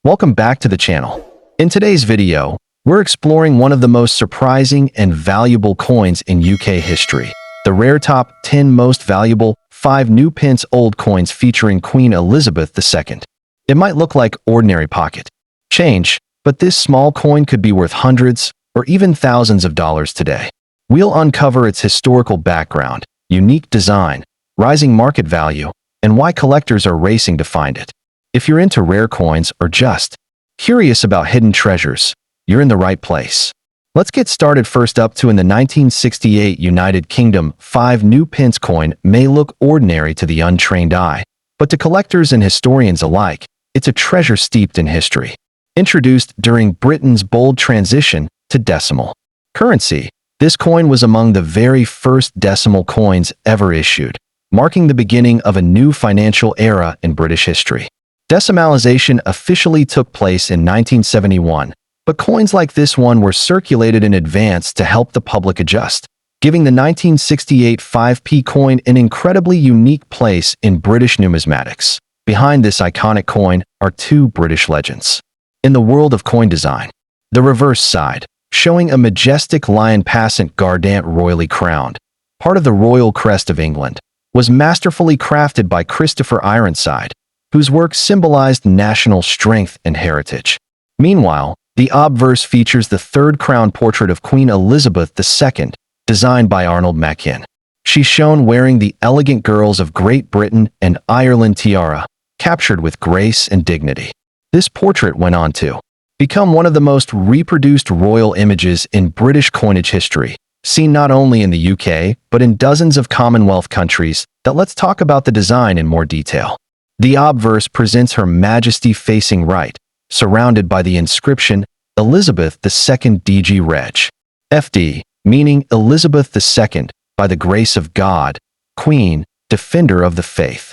Welcome back to the channel. In today's video, we're exploring one of the most surprising and valuable coins in UK history, the rare top 10 most valuable 5 new pence old coins featuring Queen Elizabeth II. It might look like ordinary pocket change, but this small coin could be worth hundreds or even thousands of dollars today. We'll uncover its historical background, unique design, rising market value, and why collectors are racing to find it. If you're into rare coins or just curious about hidden treasures, you're in the right place. Let's get started. First up, in the 1968 United Kingdom, 5 new pence coin may look ordinary to the untrained eye, but to collectors and historians alike, it's a treasure steeped in history. Introduced during Britain's bold transition to decimal currency, this coin was among the very first decimal coins ever issued, marking the beginning of a new financial era in British history. Decimalization officially took place in 1971, but coins like this one were circulated in advance to help the public adjust, giving the 1968 5p coin an incredibly unique place in British numismatics. Behind this iconic coin are 2 British legends in the world of coin design. The reverse side, showing a majestic lion passant guardant royally crowned, part of the royal crest of England, was masterfully crafted by Christopher Ironside, whose work symbolized national strength and heritage. Meanwhile, the obverse features the 3rd crown portrait of Queen Elizabeth II, designed by Arnold Machin. She's shown wearing the elegant girls of Great Britain and Ireland tiara, captured with grace and dignity. This portrait went on to become one of the most reproduced royal images in British coinage history, seen not only in the UK, but in dozens of Commonwealth countries. Let's talk about the design in more detail. The obverse presents Her Majesty facing right, surrounded by the inscription, Elizabeth II DG Reg. FD, meaning Elizabeth II, by the grace of God, Queen, Defender of the Faith.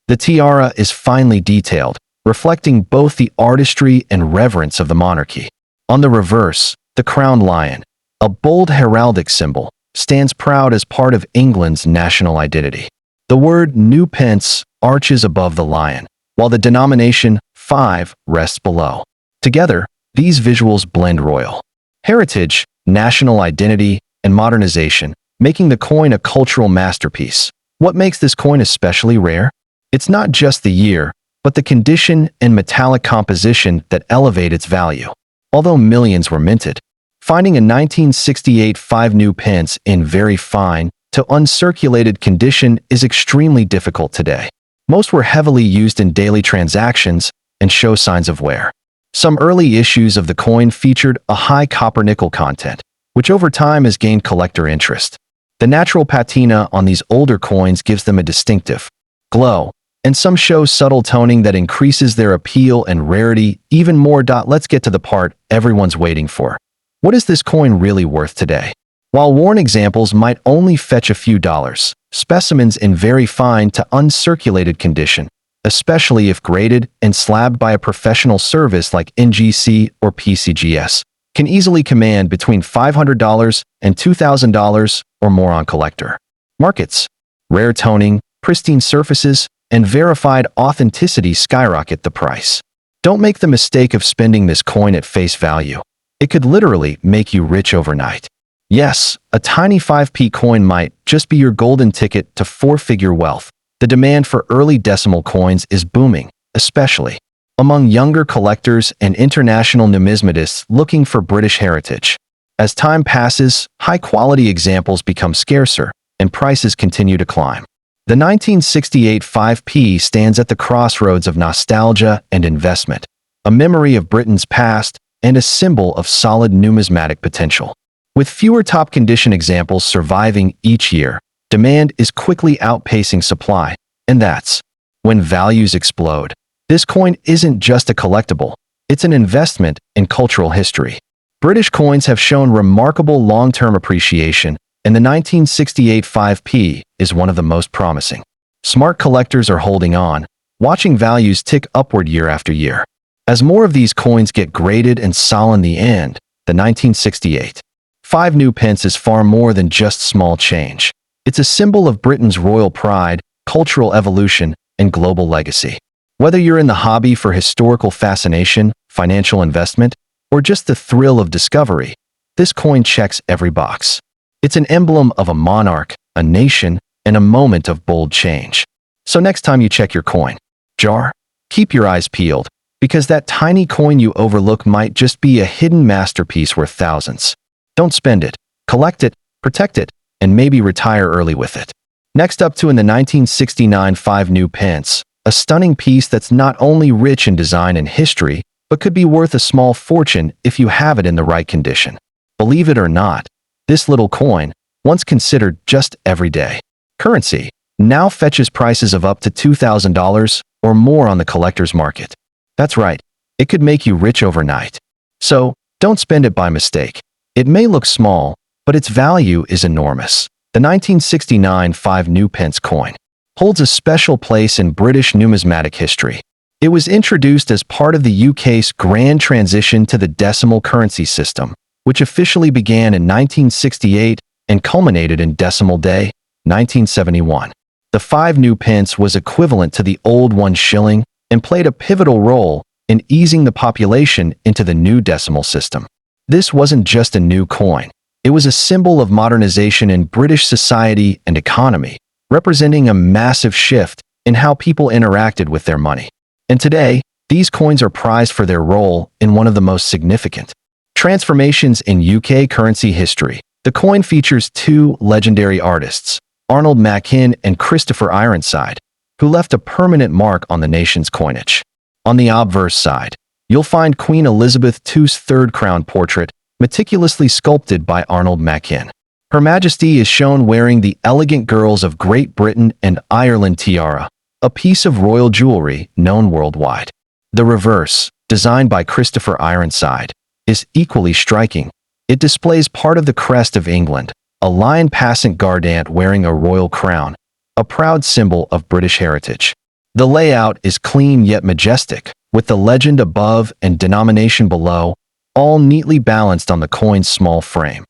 The tiara is finely detailed, reflecting both the artistry and reverence of the monarchy. On the reverse, the crowned lion, a bold heraldic symbol, stands proud as part of England's national identity. The word new pence arches above the lion, while the denomination 5 rests below. Together, these visuals blend royal heritage, national identity, and modernization, making the coin a cultural masterpiece. What makes this coin especially rare? It's not just the year, but the condition and metallic composition that elevate its value. Although millions were minted, finding a 1968 5 new pence in very fine to uncirculated condition is extremely difficult today. Most were heavily used in daily transactions and show signs of wear. Some early issues of the coin featured a high copper-nickel content, which over time has gained collector interest. The natural patina on these older coins gives them a distinctive glow, and some show subtle toning that increases their appeal and rarity even more. Let's get to the part everyone's waiting for. What is this coin really worth today? While worn examples might only fetch a few dollars, specimens in very fine to uncirculated condition, especially if graded and slabbed by a professional service like NGC or PCGS, can easily command between $500 and $2,000 or more on collector markets. Rare toning, pristine surfaces, and verified authenticity skyrocket the price. Don't make the mistake of spending this coin at face value. It could literally make you rich overnight. Yes, a tiny 5p coin might just be your golden ticket to 4-figure wealth. The demand for early decimal coins is booming, especially among younger collectors and international numismatists looking for British heritage. As time passes, high-quality examples become scarcer, and prices continue to climb. The 1968 5p stands at the crossroads of nostalgia and investment, a memory of Britain's past and a symbol of solid numismatic potential. With fewer top-condition examples surviving each year, demand is quickly outpacing supply, and that's when values explode. This coin isn't just a collectible, it's an investment in cultural history. British coins have shown remarkable long-term appreciation, and the 1968 5p is one of the most promising. Smart collectors are holding on, watching values tick upward year after year. As more of these coins get graded and saw in the end, the 1968 5 new pence is far more than just small change. It's a symbol of Britain's royal pride, cultural evolution, and global legacy. Whether you're in the hobby for historical fascination, financial investment, or just the thrill of discovery, this coin checks every box. It's an emblem of a monarch, a nation, and a moment of bold change. So next time you check your coin jar, keep your eyes peeled, because that tiny coin you overlook might just be a hidden masterpiece worth thousands. Don't spend it, collect it, protect it, and maybe retire early with it. Next up in the 1969 5 new pence, a stunning piece that's not only rich in design and history, but could be worth a small fortune if you have it in the right condition. Believe it or not, this little coin, once considered just everyday currency, now fetches prices of up to $2,000 or more on the collector's market. That's right, it could make you rich overnight. So, don't spend it by mistake. It may look small, but its value is enormous. The 1969 5 new pence coin holds a special place in British numismatic history. It was introduced as part of the UK's grand transition to the decimal currency system, which officially began in 1968 and culminated in Decimal Day, 1971. The 5 new pence was equivalent to the old 1 shilling and played a pivotal role in easing the population into the new decimal system. This wasn't just a new coin. It was a symbol of modernization in British society and economy, representing a massive shift in how people interacted with their money. And today, these coins are prized for their role in one of the most significant transformations in UK currency history. The coin features 2 legendary artists, Arnold Machin and Christopher Ironside, who left a permanent mark on the nation's coinage. On the obverse side, you'll find Queen Elizabeth II's third crown portrait, meticulously sculpted by Arnold Machin. Her Majesty is shown wearing the elegant Girls of Great Britain and Ireland tiara, a piece of royal jewelry known worldwide. The reverse, designed by Christopher Ironside, is equally striking. It displays part of the crest of England, a lion passant guardant wearing a royal crown, a proud symbol of British heritage. The layout is clean yet majestic, with the legend above and denomination below, all neatly balanced on the coin's small frame.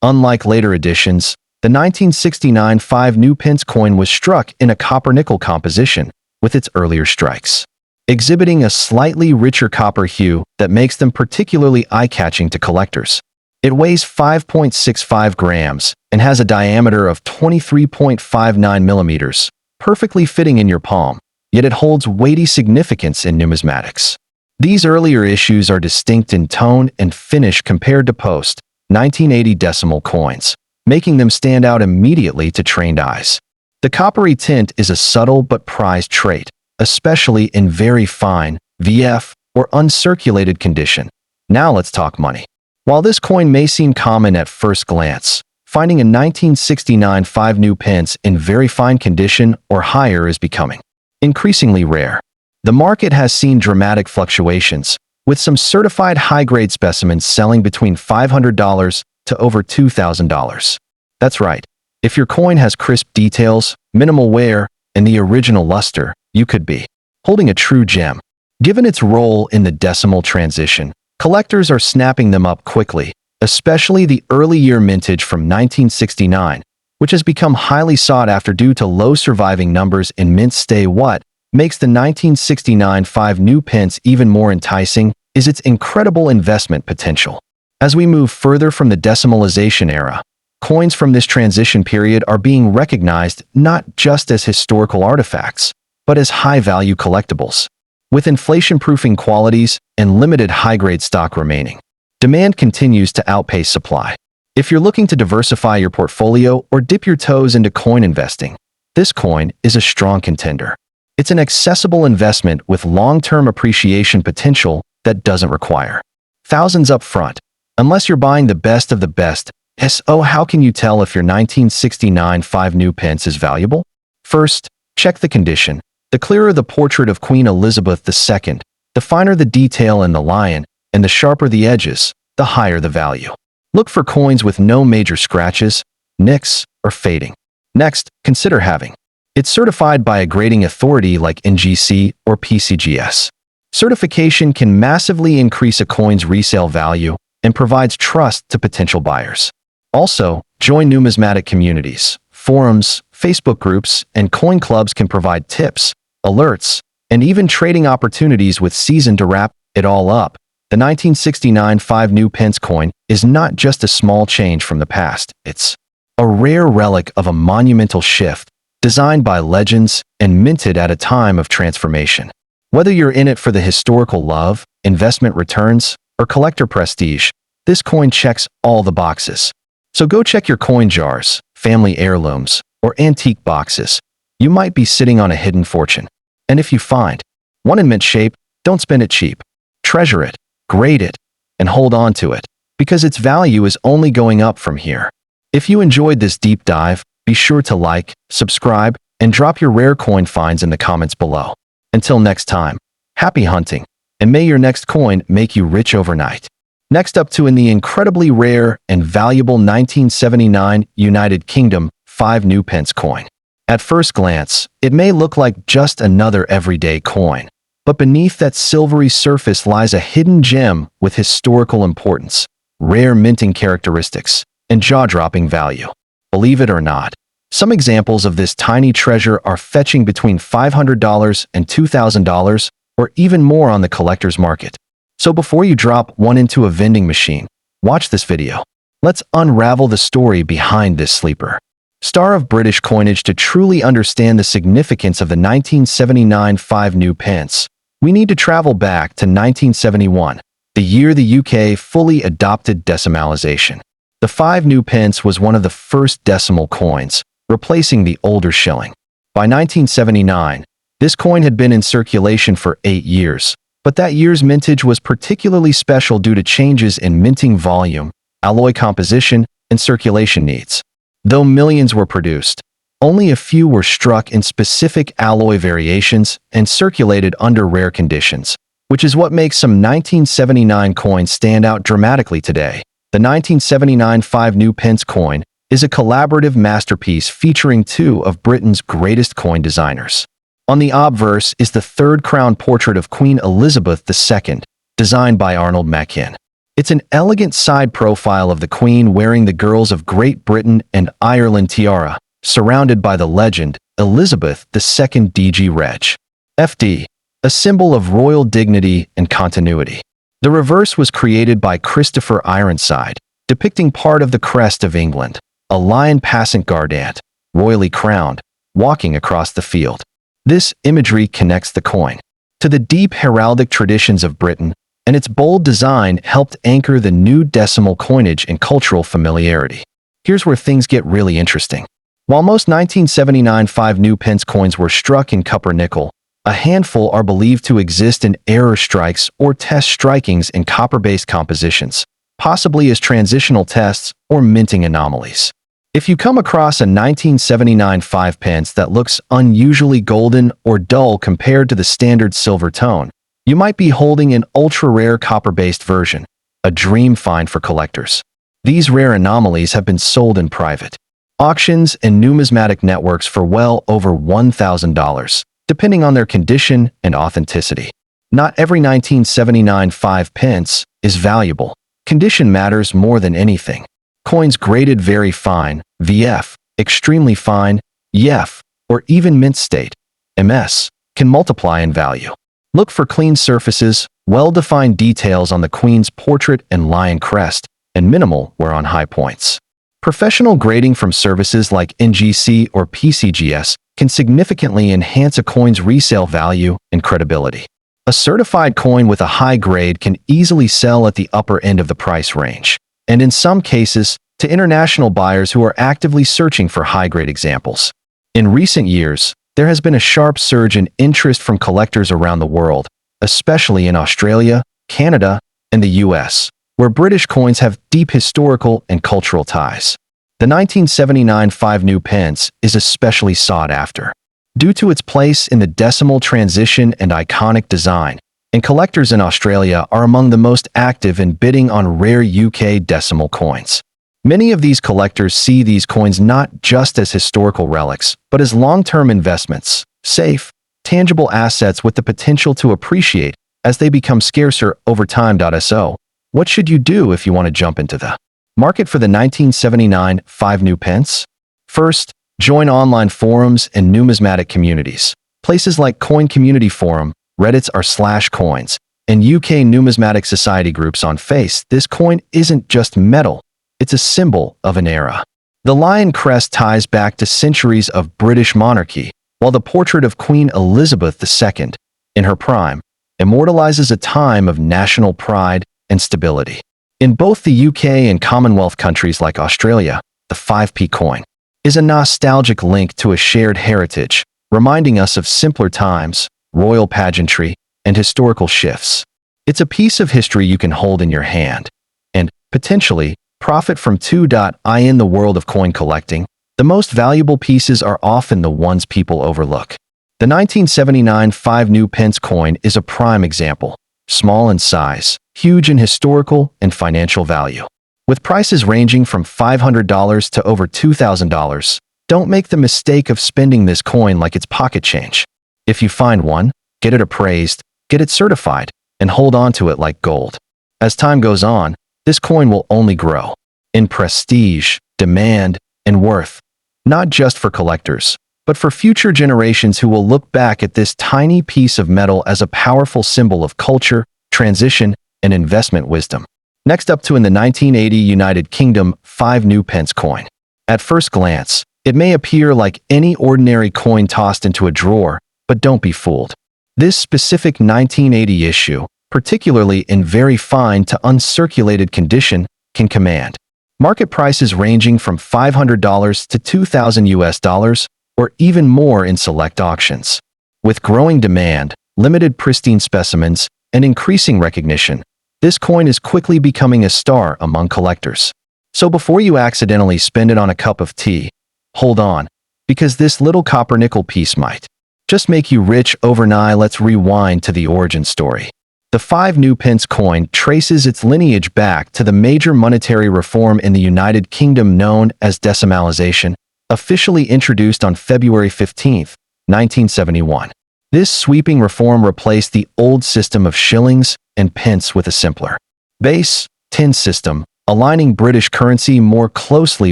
Unlike later editions, the 1969 5 new pence coin was struck in a copper-nickel composition with its earlier strikes, exhibiting a slightly richer copper hue that makes them particularly eye-catching to collectors. It weighs 5.65 grams and has a diameter of 23.59 millimeters, perfectly fitting in your palm, yet it holds weighty significance in numismatics. These earlier issues are distinct in tone and finish compared to post-1980 decimal coins, making them stand out immediately to trained eyes. The coppery tint is a subtle but prized trait, especially in very fine, VF, or uncirculated condition. Now let's talk money. While this coin may seem common at first glance, finding a 1969 5 new pence in very fine condition or higher is becoming increasingly rare. The market has seen dramatic fluctuations, with some certified high-grade specimens selling between $500 to over $2,000. That's right. If your coin has crisp details, minimal wear, and the original luster, you could be holding a true gem. Given its role in the decimal transition, collectors are snapping them up quickly, especially the early year mintage from 1969, which has become highly sought after due to low surviving numbers in mint stay. What makes the 1969 5 new pence even more enticing is its incredible investment potential. As we move further from the decimalization era, coins from this transition period are being recognized not just as historical artifacts, but as high-value collectibles. With inflation-proofing qualities and limited high-grade stock remaining, demand continues to outpace supply. If you're looking to diversify your portfolio or dip your toes into coin investing, this coin is a strong contender. It's an accessible investment with long-term appreciation potential that doesn't require thousands up front. Unless you're buying the best of the best, so how can you tell if your 1969 5 new pence is valuable? First, check the condition. The clearer the portrait of Queen Elizabeth II, the finer the detail in the lion, and the sharper the edges, the higher the value. Look for coins with no major scratches, nicks, or fading. Next, consider having it certified by a grading authority like NGC or PCGS. Certification can massively increase a coin's resale value and provides trust to potential buyers. Also, join numismatic communities, forums, Facebook groups, and coin clubs can provide tips, alerts, and even trading opportunities with season to wrap it all up. The 1969 5 new pence coin is not just a small change from the past. It's a rare relic of a monumental shift, designed by legends and minted at a time of transformation. Whether you're in it for the historical love, investment returns, or collector prestige, this coin checks all the boxes. So go check your coin jars, family heirlooms, or antique boxes. You might be sitting on a hidden fortune. And if you find one in mint shape, don't spend it cheap. Treasure it, grade it, and hold on to it, because its value is only going up from here. If you enjoyed this deep dive, be sure to like, subscribe, and drop your rare coin finds in the comments below. Until next time, happy hunting, and may your next coin make you rich overnight. Next up in the incredibly rare and valuable 1979 United Kingdom 5 new pence coin. At first glance, it may look like just another everyday coin, but beneath that silvery surface lies a hidden gem with historical importance, rare minting characteristics, and jaw-dropping value. Believe it or not, some examples of this tiny treasure are fetching between $500 and $2,000 or even more on the collector's market. So before you drop one into a vending machine, watch this video. Let's unravel the story behind this sleeper star of British coinage. To truly understand the significance of the 1979 5 new pence, we need to travel back to 1971, the year the UK fully adopted decimalisation. The 5 new pence was one of the first decimal coins, replacing the older shilling. By 1979, this coin had been in circulation for 8 years, but that year's mintage was particularly special due to changes in minting volume, alloy composition, and circulation needs. Though millions were produced, only a few were struck in specific alloy variations and circulated under rare conditions, which is what makes some 1979 coins stand out dramatically today. The 1979 5 new pence coin is a collaborative masterpiece featuring 2 of Britain's greatest coin designers. On the obverse is the third crown portrait of Queen Elizabeth II, designed by Arnold Machin. It's an elegant side profile of the Queen wearing the Girls of Great Britain and Ireland tiara, surrounded by the legend, Elizabeth II DG Reg. FD, a symbol of royal dignity and continuity. The reverse was created by Christopher Ironside, depicting part of the crest of England, a lion passant guardant, royally crowned, walking across the field. This imagery connects the coin to the deep heraldic traditions of Britain, and its bold design helped anchor the new decimal coinage in cultural familiarity. Here's where things get really interesting. While most 1979 5 new pence coins were struck in copper nickel, a handful are believed to exist in error strikes or test strikings in copper-based compositions, possibly as transitional tests or minting anomalies. If you come across a 1979 5 pence that looks unusually golden or dull compared to the standard silver tone, you might be holding an ultra-rare copper-based version, a dream find for collectors. These rare anomalies have been sold in private auctions and numismatic networks for well over $1,000. Depending on their condition and authenticity. Not every 1979 5 pence is valuable. Condition matters more than anything. Coins graded very fine, VF, extremely fine, EF, or even mint state, MS, can multiply in value. Look for clean surfaces, well-defined details on the Queen's portrait and lion crest, and minimal wear on high points. Professional grading from services like NGC or PCGS can significantly enhance a coin's resale value and credibility. A certified coin with a high grade can easily sell at the upper end of the price range, and in some cases, to international buyers who are actively searching for high-grade examples. In recent years, there has been a sharp surge in interest from collectors around the world, especially in Australia, Canada, and the US, where British coins have deep historical and cultural ties. The 1979 5 new pence is especially sought after, due to its place in the decimal transition and iconic design, and collectors in Australia are among the most active in bidding on rare UK decimal coins. Many of these collectors see these coins not just as historical relics, but as long-term investments, safe, tangible assets with the potential to appreciate as they become scarcer over time. So, what should you do if you want to jump into the market for the 1979 5 new pence? First, join online forums and numismatic communities. Places like Coin Community Forum, Reddit's r/coins, and UK Numismatic Society groups on Face, this coin isn't just metal, it's a symbol of an era. The lion crest ties back to centuries of British monarchy, while the portrait of Queen Elizabeth II, in her prime, immortalizes a time of national pride and stability. In both the UK and Commonwealth countries like Australia, the 5p coin is a nostalgic link to a shared heritage, reminding us of simpler times, royal pageantry, and historical shifts. It's a piece of history you can hold in your hand and, potentially, profit from too. In the world of coin collecting, the most valuable pieces are often the ones people overlook. The 1979 5 new Pence coin is a prime example, small in size, huge in historical and financial value. With prices ranging from $500 to over $2,000, don't make the mistake of spending this coin like it's pocket change. If you find one, get it appraised, get it certified, and hold on to it like gold. As time goes on, this coin will only grow in prestige, demand, and worth, not just for collectors, but for future generations who will look back at this tiny piece of metal as a powerful symbol of culture, transition, and investment wisdom. Next up in the 1980 United Kingdom 5 new Pence coin. At first glance, it may appear like any ordinary coin tossed into a drawer, but don't be fooled. This specific 1980 issue, particularly in very fine to uncirculated condition, can command market prices ranging from $500 to $2,000 or even more in select auctions. With growing demand, limited pristine specimens, and increasing recognition, this coin is quickly becoming a star among collectors. So before you accidentally spend it on a cup of tea, hold on, because this little copper-nickel piece might just make you rich overnight. Let's rewind to the origin story. The 5 new Pence coin traces its lineage back to the major monetary reform in the United Kingdom known as decimalisation, officially introduced on February 15, 1971. This sweeping reform replaced the old system of shillings and pence with a simpler base 10 system, aligning British currency more closely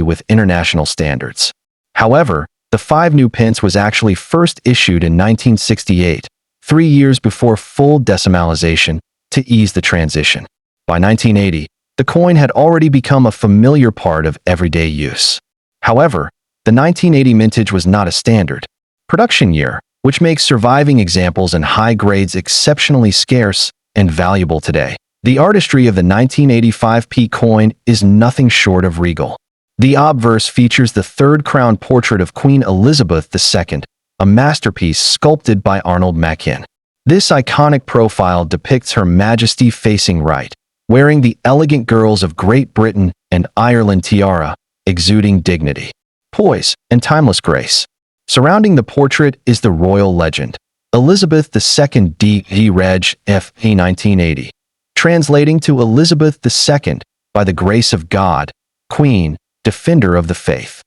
with international standards. However, the 5 new pence was actually first issued in 1968, 3 years before full decimalisation, to ease the transition. By 1980, the coin had already become a familiar part of everyday use. However, the 1980 mintage was not a standard production year, which makes surviving examples in high grades exceptionally scarce and valuable today. The artistry of the 1985p coin is nothing short of regal. The obverse features the third crown portrait of Queen Elizabeth II, a masterpiece sculpted by Arnold Machin. This iconic profile depicts Her Majesty facing right, wearing the elegant girls of Great Britain and Ireland tiara, exuding dignity, poise, and timeless grace. Surrounding the portrait is the royal legend, Elizabeth II D. Reg. F. 1980, translating to Elizabeth II, by the grace of God, Queen, Defender of the Faith.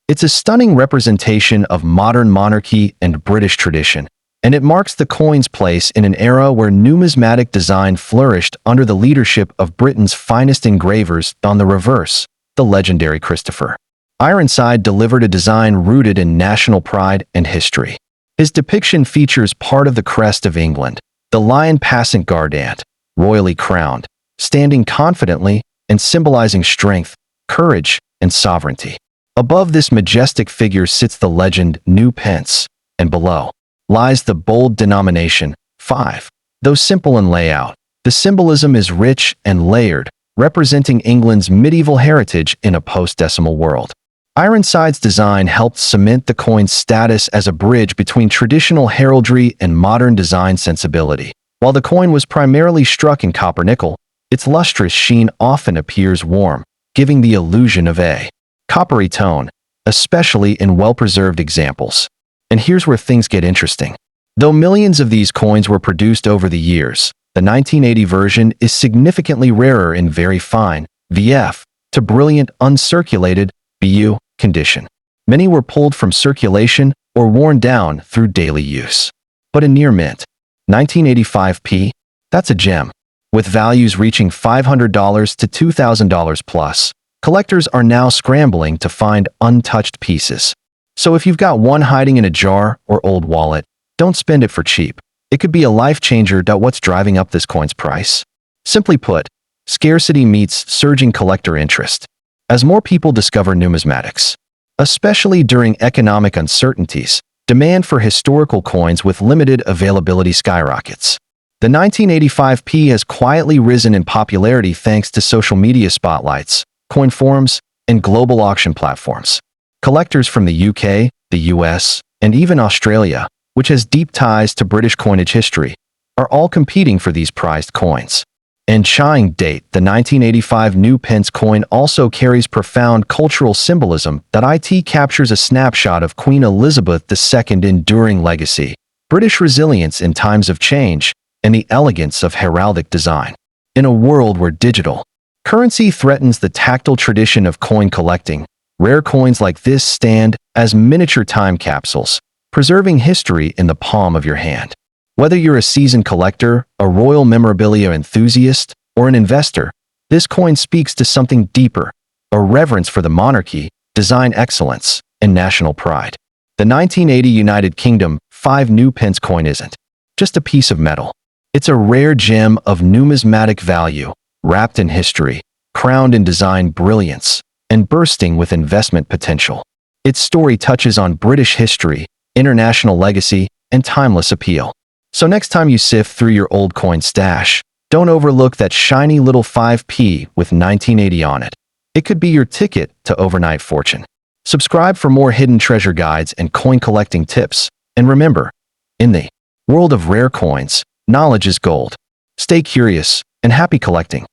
It's a stunning representation of modern monarchy and British tradition, and it marks the coin's place in an era where numismatic design flourished under the leadership of Britain's finest engravers. On the reverse, the legendary Christopher Ironside delivered a design rooted in national pride and history. His depiction features part of the crest of England, the lion passant guardant, royally crowned, standing confidently and symbolizing strength, courage, and sovereignty. Above this majestic figure sits the legend New Pence, and below lies the bold denomination 5. Though simple in layout, the symbolism is rich and layered, representing England's medieval heritage in a post-decimal world. Ironside's design helped cement the coin's status as a bridge between traditional heraldry and modern design sensibility. While the coin was primarily struck in copper-nickel, its lustrous sheen often appears warm, giving the illusion of a coppery tone, especially in well-preserved examples. And here's where things get interesting. Though millions of these coins were produced over the years, the 1980 version is significantly rarer in very fine VF to brilliant uncirculated BU condition. Many were pulled from circulation or worn down through daily use. But a near mint 1985p, that's a gem. With values reaching $500 to $2,000 plus, collectors are now scrambling to find untouched pieces. So if you've got one hiding in a jar or old wallet, don't spend it for cheap. It could be a life changer. What's driving up this coin's price? Simply put, scarcity meets surging collector interest. As more people discover numismatics, especially during economic uncertainties, demand for historical coins with limited availability skyrockets. The 1985 P has quietly risen in popularity thanks to social media spotlights, coin forums, and global auction platforms. Collectors from the UK, the US, and even Australia, which has deep ties to British coinage history, are all competing for these prized coins. And chiming date, the 1985 new Pence coin also carries profound cultural symbolism that it captures a snapshot of Queen Elizabeth II's enduring legacy, British resilience in times of change, and the elegance of heraldic design. In a world where digital currency threatens the tactile tradition of coin collecting, rare coins like this stand as miniature time capsules, preserving history in the palm of your hand. Whether you're a seasoned collector, a royal memorabilia enthusiast, or an investor, this coin speaks to something deeper, a reverence for the monarchy, design excellence, and national pride. The 1980 United Kingdom 5 new Pence coin isn't just a piece of metal. It's a rare gem of numismatic value, wrapped in history, crowned in design brilliance, and bursting with investment potential. Its story touches on British history, international legacy, and timeless appeal. So next time you sift through your old coin stash, don't overlook that shiny little 5p with 1980 on it. It could be your ticket to overnight fortune. Subscribe for more hidden treasure guides and coin collecting tips. And remember, in the world of rare coins, knowledge is gold. Stay curious and happy collecting.